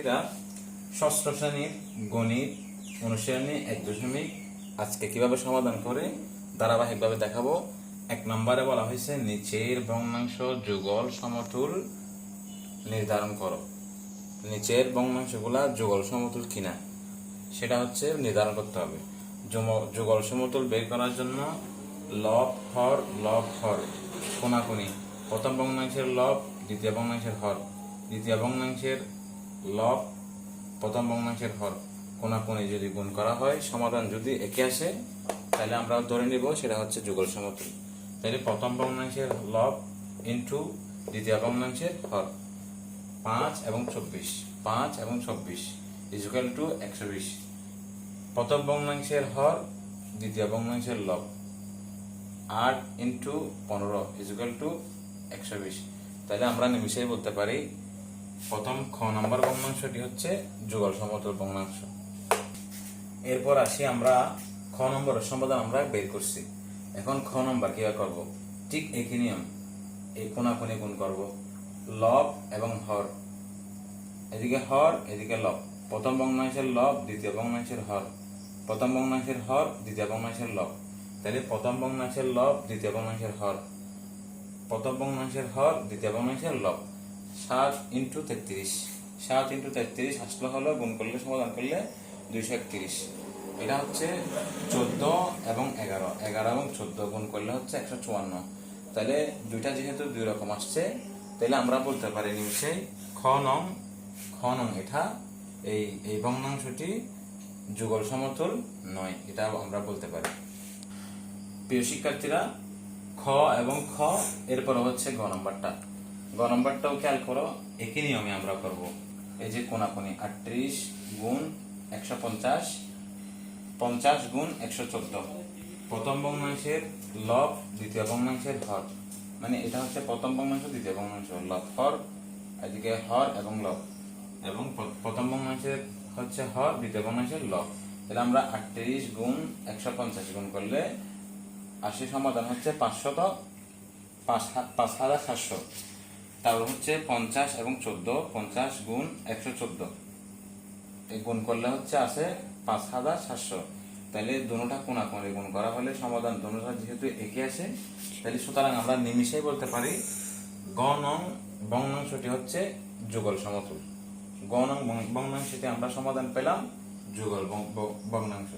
শিক্ষার্থীরা ষষ্ঠ শ্রেণীর গণিত অনুশীলনী 1 আজকে কিভাবে সমাধান করে ধারাবাহিকভাবে দেখাবো। 1 নম্বরে বলা হয়েছে নিচের ভগ্নাংশ যুগল সমতুল নির্ধারণ করো। নিচের ভগ্নাংশগুলা যুগল সমতুল কিনা সেটা হচ্ছে নির্ধারণ করতে হবে। যুগল সমতুল বের করার জন্য লব হর কোনাকুনি, প্রথম ভগ্নাংশের লব দ্বিতীয় ভগ্নাংশের হর, দ্বিতীয় ভগ্নাংশের লব প্রথম ভগ্নাংশের হর কোনাকুনি যদি গুণ করা হয়, সমাধান যদি একই আসে তাহলে আমরা ধরে নিব সেটা হচ্ছে যুগল সমতুল। তাহলে প্রথম ভগ্নাংশের লব ইন্টু দ্বিতীয় ভগ্নাংশের হর 5 এবং 24 ইকুয়াল টু 120। প্রথম ভগ্নাংশের হর দ্বিতীয় ভগ্নাংশের লব 8 ইন্টু 15 ইকুয়াল টু 120। তাহলে আমরা নিমিষেই বলতে পারি প্রথম খ নম্বর ভগ্নাংশটি হচ্ছে যুগল সমতুল ভগ্নাংশ। এরপর আসি আমরা খ নম্বরের সমাধান আমরা বের করছি। এখন খ নম্বর কিভাবে করব, ঠিক একই নিয়ম, এই কোনাকুনি গুণ করব, লব এবং হর, এদিকে হর এদিকে লব, প্রথম ভগ্নাংশের লব দ্বিতীয় ভগ্নাংশের হর, প্রথম ভগ্নাংশের হর দ্বিতীয় ভগ্নাংশের লব। তাহলে প্রথম ভগ্নাংশের লব দ্বিতীয় ভগ্নাংশের হর, প্রথম ভগ্নাংশের হর দ্বিতীয় ভগ্নাংশের লব 7 ইন্টু 33 আসলে হলো গুণ করলে সমাধান করলে 231। এটা হচ্ছে 14 এবং 11 এবং 14 গুণ করলে হচ্ছে 154। তাহলে দুইটা যেহেতু দুই রকম আসছে, তাহলে আমরা বলতে পারি নিমিষেই খ নং এটা এই ভগ্নাংশটি যুগল সমতুল নয়, এটা আমরা বলতে পারি। প্রিয় শিক্ষার্থীরা, খ এবং খ এরপর হচ্ছে গ নম্বরটাও খেয়াল করো, একই নিয়মে আমরা করব। এই যে কোনাকুনি 38 গুণ 150, 50 গুণ 114, প্রথম ভগ্নাংশের লব দ্বিতীয় ভগ্নাংশের হর, মানে এটা হচ্ছে প্রথম ভগ্নাংশ দ্বিতীয় ভগ্নাংশ লব হর, এদিকে হর এবং লব, এবং প্রথম ভগ্নাংশের হচ্ছে হর দ্বিতীয় ভগ্নাংশের লব। তাহলে আমরা 38 গুণ 150 গুণ করলে আসে সমাধান হচ্ছে 5700। তারপর হচ্ছে 50 এবং 14, 50 গুণ 114 এই গুণ করলে হচ্ছে আসে 5700। তাহলে দুটোটা কোনাকুনি গুণ করা হলে সমাধান দুটোটা যেহেতু একই আসে, তাহলে সুতরাং আমরা নিমিষেই বলতে পারি গ নং ভগ্নাংশটি হচ্ছে যুগল সমতুল। গ নং ভগ্নাংশটি আমরা সমাধান পেলাম যুগল ভগ্নাংশ।